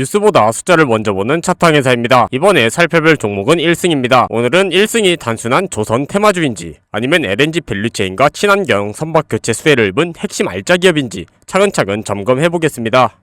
뉴스보다 숫자를 먼저 보는 차트항해사입니다. 이번에 살펴볼 종목은 1승입니다. 오늘은 1승이 단순한 조선 테마주인지 아니면 LNG 밸류체인과 친환경 선박 교체 수혜를 입은 핵심 알짜 기업인지 차근차근 점검해보겠습니다.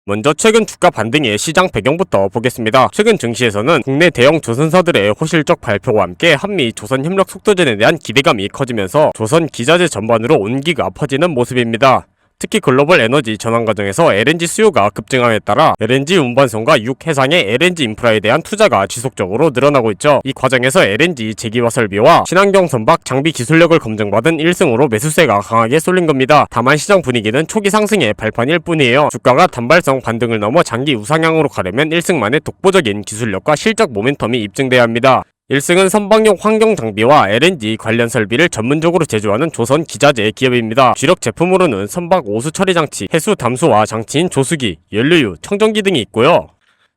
먼저 최근 주가 반등의 시장 배경부터 보겠습니다. 최근 증시에서는 국내 대형 조선사들의 호실적 발표와 함께 한미 조선 협력 속도전에 대한 기대감이 커지면서 조선 기자재 전반으로 온기가 퍼지는 모습입니다. 특히 글로벌 에너지 전환 과정에서 LNG 수요가 급증함에 따라 LNG 운반선과 육해상의 LNG 인프라에 대한 투자가 지속적으로 늘어나고 있죠. 이 과정에서 LNG 제기화 설비와 친환경 선박 장비 기술력을 검증받은 1승으로 매수세가 강하게 쏠린 겁니다. 다만 시장 분위기는 초기 상승의 발판일 뿐이에요. 주가가 단발성 반등을 넘어 장기 우상향으로 가려면 1승만의 독보적인 기술력과 실적 모멘텀이 입증돼야 합니다. 1승은 선박용 환경 장비와 LNG 관련 설비를 전문적으로 제조하는 조선 기자재 기업입니다. 주력 제품으로는 선박 오수 처리 장치, 해수 담수화 장치인 조수기, 연료유, 청정기 등이 있고요.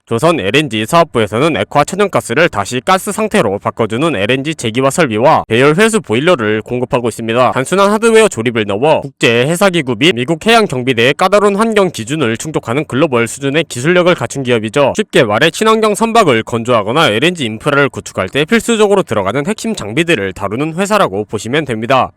조선 LNG 사업부에서는 액화 천연가스를 다시 가스 상태로 바꿔주는 LNG 제기화 설비와 배열 회수 보일러를 공급하고 있습니다. 단순한 하드웨어 조립을 넘어 국제 해사기구 및 미국 해양경비대의 까다로운 환경 기준을 충족하는 글로벌 수준의 기술력을 갖춘 기업이죠. 쉽게 말해 친환경 선박을 건조하거나 LNG 인프라를 구축할 때 필수적으로 들어가는 핵심 장비들을 다루는 회사라고 보시면 됩니다.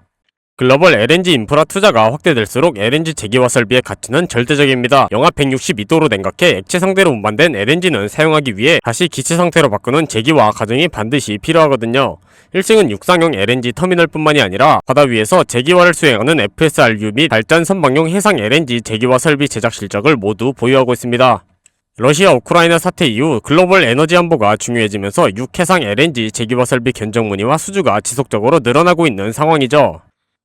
글로벌 LNG 인프라 투자가 확대될수록 LNG 제기화 설비의 가치는 절대적입니다. 영하 162도로 냉각해 액체 상태로 운반된 LNG는 사용하기 위해 다시 기체 상태로 바꾸는 제기화 과정이 반드시 필요하거든요. 1승은 육상용 LNG 터미널뿐만이 아니라 바다 위에서 제기화를 수행하는 FSRU 및 발전 선박용 해상 LNG 제기화 설비 제작 실적을 모두 보유하고 있습니다. 러시아 우크라이나 사태 이후 글로벌 에너지 안보가 중요해지면서 육해상 LNG 제기화 설비 견적 문의와 수주가 지속적으로 늘어나고 있는 상황이죠.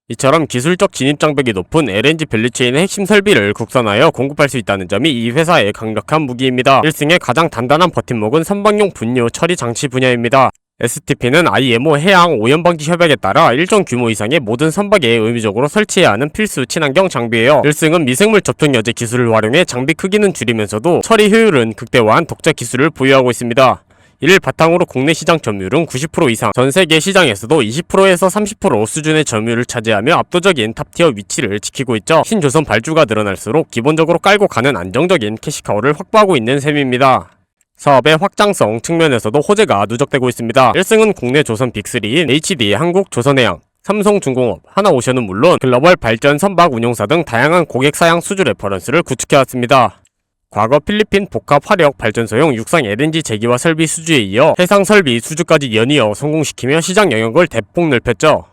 이처럼 기술적 진입 장벽이 높은 LNG 밸류체인의 핵심 설비를 국산화하여 공급할 수 있다는 점이 이 회사의 강력한 무기입니다. 1승의 가장 단단한 버팀목은 선박용 분유 처리 장치 분야입니다. STP는 IMO 해양 오염방지 협약에 따라 일정 규모 이상의 모든 선박에 의무적으로 설치해야 하는 필수 친환경 장비예요. 1승은 미생물 접촉 여제 기술을 활용해 장비 크기는 줄이면서도 처리 효율은 극대화한 독자 기술을 보유하고 있습니다. 이를 바탕으로 국내 시장 점유율은 90% 이상, 전세계 시장에서도 20%에서 30% 수준의 점유율을 차지하며 압도적인 탑티어 위치를 지키고 있죠. 신조선 발주가 늘어날수록 기본적으로 깔고 가는 안정적인 캐시카우를 확보하고 있는 셈입니다. 사업의 확장성 측면에서도 호재가 누적되고 있습니다. 1승은 국내 조선 빅3인 HD, 한국조선해양, 삼성중공업, 하나오션은 물론 글로벌 발전 선박 운용사 등 다양한 고객 사양 수주 레퍼런스를 구축해왔습니다. 과거 필리핀 복합 화력 발전소용 육상 LNG 제기화 설비 수주에 이어 해상 설비 수주까지 연이어 성공시키며 시장 영역을 대폭 넓혔죠.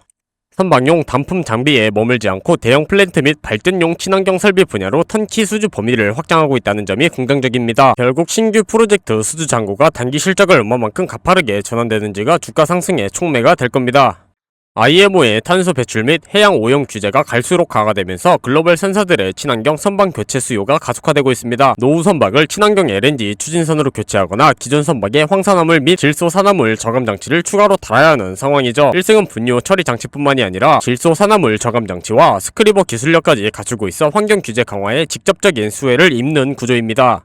선박용 단품 장비에 머물지 않고 대형 플랜트 및 발전용 친환경 설비 분야로 턴키 수주 범위를 확장하고 있다는 점이 긍정적입니다. 결국 신규 프로젝트 수주 잔고가 단기 실적을 얼마만큼 가파르게 전환되는지가 주가 상승의 촉매가 될 겁니다. IMO의 탄소 배출 및 해양 오염 규제가 갈수록 강화되면서 글로벌 선사들의 친환경 선박 교체 수요가 가속화되고 있습니다. 노후 선박을 친환경 LNG 추진선으로 교체하거나 기존 선박에 황산화물 및 질소산화물 저감 장치를 추가로 달아야 하는 상황이죠. 1승은 분유 처리 장치뿐만이 아니라 질소산화물 저감 장치와 스크리버 기술력까지 갖추고 있어 환경 규제 강화에 직접적인 수혜를 입는 구조입니다.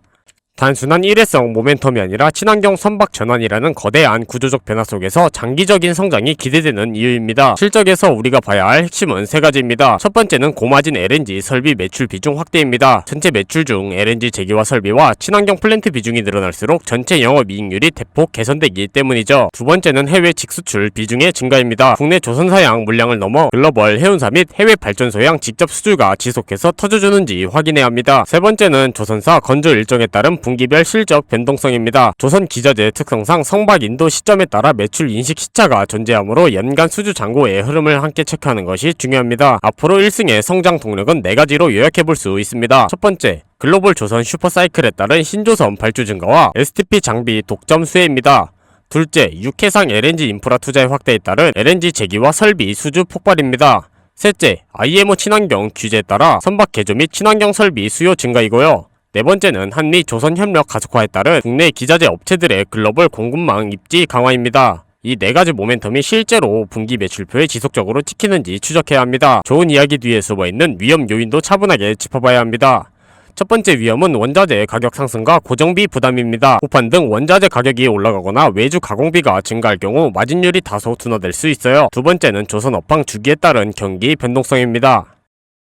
단순한 일회성 모멘텀이 아니라 친환경 선박 전환이라는 거대한 구조적 변화 속에서 장기적인 성장이 기대되는 이유입니다. 실적에서 우리가 봐야 할 핵심은 세 가지입니다. 첫 번째는 고마진 LNG 설비 매출 비중 확대입니다. 전체 매출 중 LNG 제기화 설비와 친환경 플랜트 비중이 늘어날수록 전체 영업이익률이 대폭 개선되기 때문이죠. 두 번째는 해외 직수출 비중의 증가입니다. 국내 조선사양 물량을 넘어 글로벌 해운사 및 해외 발전소양 직접 수주가 지속해서 터져주는지 확인해야 합니다. 세 번째는 조선사 건조 일정에 따른 분기별 실적 변동성입니다. 조선 기자재 특성상 선박 인도 시점에 따라 매출 인식 시차가 존재하므로 연간 수주 잔고의 흐름을 함께 체크하는 것이 중요합니다. 앞으로 1승의 성장 동력은 4가지로 요약해볼 수 있습니다. 첫 번째, 글로벌 조선 슈퍼사이클에 따른 신조선 발주 증가와 STP 장비 독점 수혜입니다. 둘째, 육해상 LNG 인프라 투자의 확대에 따른 LNG 제기화 설비 수주 폭발입니다. 셋째, IMO 친환경 규제에 따라 선박 개조 및 친환경 설비 수요 증가이고요. 네 번째는 한미 조선 협력 가속화에 따른 국내 기자재 업체들의 글로벌 공급망 입지 강화입니다. 이 4가지 모멘텀이 실제로 분기 매출표에 지속적으로 찍히는지 추적해야 합니다. 좋은 이야기 뒤에 숨어있는 위험 요인도 차분하게 짚어봐야 합니다. 첫 번째 위험은 원자재 가격 상승과 고정비 부담입니다. 호판 등 원자재 가격이 올라가거나 외주 가공비가 증가할 경우 마진율이 다소 둔화될 수 있어요. 두 번째는 조선 업황 주기에 따른 경기 변동성입니다.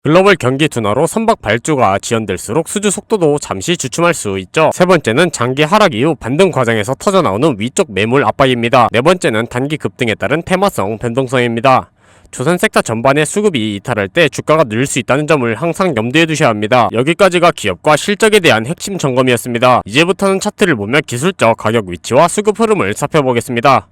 글로벌 경기 둔화로 선박 발주가 지연될수록 수주 속도도 잠시 주춤할 수 있죠. 세 번째는 장기 하락 이후 반등 과정에서 터져나오는 위쪽 매물 압박입니다. 네 번째는 단기 급등에 따른 테마성 변동성입니다. 조선 섹터 전반의 수급이 이탈할 때 주가가 늘 수 있다는 점을 항상 염두에 두셔야 합니다. 여기까지가 기업과 실적에 대한 핵심 점검이었습니다. 이제부터는 차트를 보며 기술적 가격 위치와 수급 흐름을 살펴보겠습니다.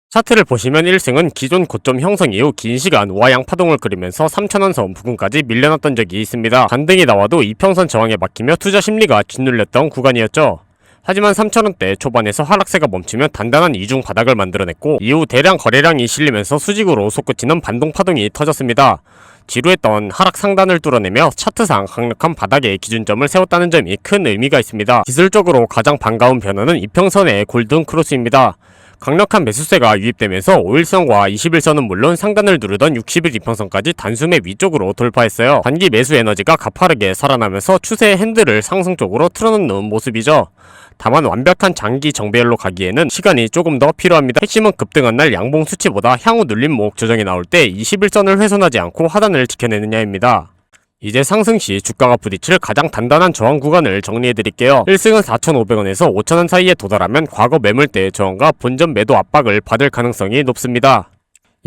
차트를 보시면 1승은 기존 고점 형성 이후 긴 시간 우하양 파동을 그리면서 3,000원 선 부근까지 밀려났던 적이 있습니다. 반등이 나와도 이평선 저항에 막히며 투자 심리가 짓눌렸던 구간이었죠. 하지만 3,000원대 초반에서 하락세가 멈추며 단단한 이중 바닥을 만들어냈고 이후 대량 거래량이 실리면서 수직으로 솟구치는 반동 파동이 터졌습니다. 지루했던 하락 상단을 뚫어내며 차트상 강력한 바닥의 기준점을 세웠다는 점이 큰 의미가 있습니다. 기술적으로 가장 반가운 변화는 이평선의 골든 크로스입니다. 강력한 매수세가 유입되면서 5일선과 21선은 물론 상단을 누르던 60일 이평선까지 단숨에 위쪽으로 돌파했어요. 단기 매수 에너지가 가파르게 살아나면서 추세의 핸들을 상승 쪽으로 틀어놓는 모습이죠. 다만 완벽한 장기 정배열로 가기에는 시간이 조금 더 필요합니다. 핵심은 급등한 날 양봉 수치보다 향후 눌림목 조정이 나올 때 21선을 훼손하지 않고 하단을 지켜내느냐입니다. 이제 상승 시 주가가 부딪힐 가장 단단한 저항 구간을 정리해드릴게요. 1승은 4,500원에서 5,000원 사이에 도달하면 과거 매물대의 저항과 본전 매도 압박을 받을 가능성이 높습니다.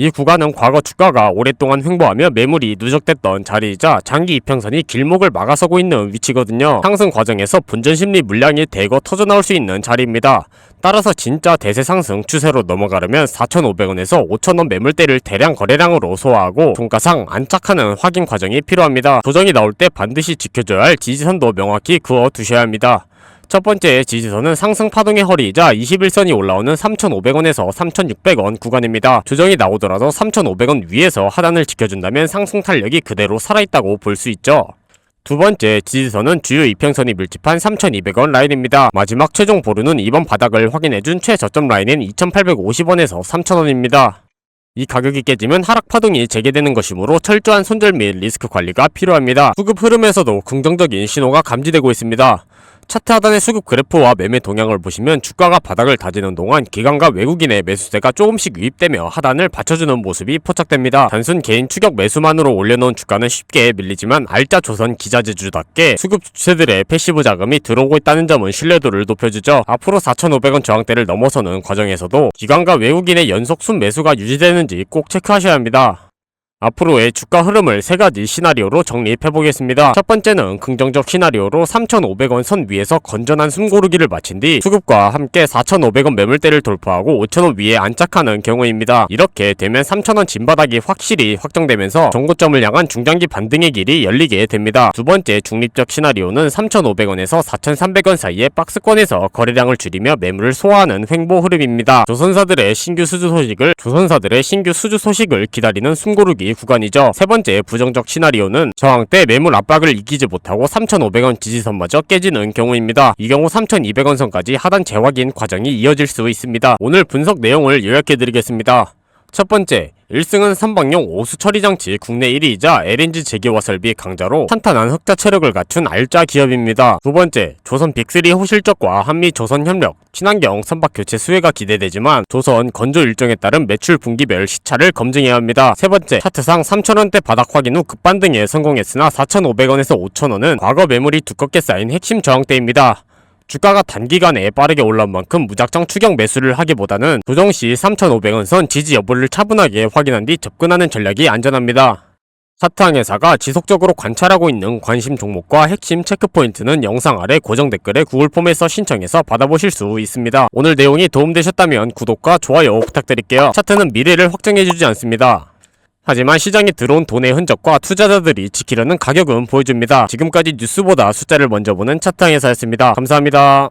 이 구간은 과거 주가가 오랫동안 횡보하며 매물이 누적됐던 자리이자 장기 이평선이 길목을 막아서고 있는 위치거든요. 상승 과정에서 본전 심리 물량이 대거 터져나올 수 있는 자리입니다. 따라서 진짜 대세 상승 추세로 넘어가려면 4,500원에서 5,000원 매물대를 대량 거래량으로 소화하고 종가상 안착하는 확인 과정이 필요합니다. 조정이 나올 때 반드시 지켜줘야 할 지지선도 명확히 그어 두셔야 합니다. 첫 번째 지지선은 상승 파동의 허리이자 21선이 올라오는 3,500원에서 3,600원 구간입니다. 조정이 나오더라도 3,500원 위에서 하단을 지켜준다면 상승 탄력이 그대로 살아있다고 볼 수 있죠. 두 번째 지지선은 주요 이평선이 밀집한 3,200원 라인입니다. 마지막 최종 보루는 이번 바닥을 확인해준 최저점 라인인 2,850원에서 3,000원입니다. 이 가격이 깨지면 하락 파동이 재개되는 것이므로 철저한 손절 및 리스크 관리가 필요합니다. 수급 흐름에서도 긍정적인 신호가 감지되고 있습니다. 차트 하단의 수급 그래프와 매매 동향을 보시면 주가가 바닥을 다지는 동안 기관과 외국인의 매수세가 조금씩 유입되며 하단을 받쳐주는 모습이 포착됩니다. 단순 개인 추격 매수만으로 올려놓은 주가는 쉽게 밀리지만 알짜 조선 기자재주답게 수급 주체들의 패시브 자금이 들어오고 있다는 점은 신뢰도를 높여주죠. 앞으로 4,500원 저항대를 넘어서는 과정에서도 기관과 외국인의 연속 순매수가 유지되는지 꼭 체크하셔야 합니다. 앞으로의 주가 흐름을 세 가지 시나리오로 정리해보겠습니다. 첫 번째는 긍정적 시나리오로 3,500원 선 위에서 건전한 숨고르기를 마친 뒤 수급과 함께 4,500원 매물대를 돌파하고 5,000원 위에 안착하는 경우입니다. 이렇게 되면 3,000원 진바닥이 확실히 확정되면서 정고점을 향한 중장기 반등의 길이 열리게 됩니다. 두 번째 중립적 시나리오는 3,500원에서 4,300원 사이의 박스권에서 거래량을 줄이며 매물을 소화하는 횡보 흐름입니다. 조선사들의 신규 수주 소식을 기다리는 숨고르기 구간이죠. 세 번째 부정적 시나리오는 저항 때 매물 압박을 이기지 못하고 3,500원 지지선마저 깨지는 경우입니다. 이 경우 3,200원 선까지 하단 재확인 과정이 이어질 수 있습니다. 오늘 분석 내용을 요약해드리겠습니다. 첫 번째, 1승은 선박용 오수 처리 장치 국내 1위이자 LNG 재개와 설비 강자로 탄탄한 흑자 체력을 갖춘 알짜 기업입니다. 두 번째, 조선 빅3 호실적과 한미 조선 협력, 친환경 선박 교체 수혜가 기대되지만 조선 건조 일정에 따른 매출 분기별 시차를 검증해야 합니다. 세 번째, 차트상 3,000원대 바닥 확인 후 급반등에 성공했으나 4,500원에서 5,000원은 과거 매물이 두껍게 쌓인 핵심 저항대입니다. 주가가 단기간에 빠르게 올라온 만큼 무작정 추격 매수를 하기보다는 조정시 3,500원 선 지지 여부를 차분하게 확인한 뒤 접근하는 전략이 안전합니다. 차트항해사가 지속적으로 관찰하고 있는 관심 종목과 핵심 체크포인트는 영상 아래 고정 댓글에 구글 폼에서 신청해서 받아보실 수 있습니다. 오늘 내용이 도움되셨다면 구독과 좋아요 부탁드릴게요. 차트는 미래를 확정해주지 않습니다. 하지만 시장에 들어온 돈의 흔적과 투자자들이 지키려는 가격은 보여줍니다. 지금까지 뉴스보다 숫자를 먼저 보는 차트항해사였습니다. 감사합니다.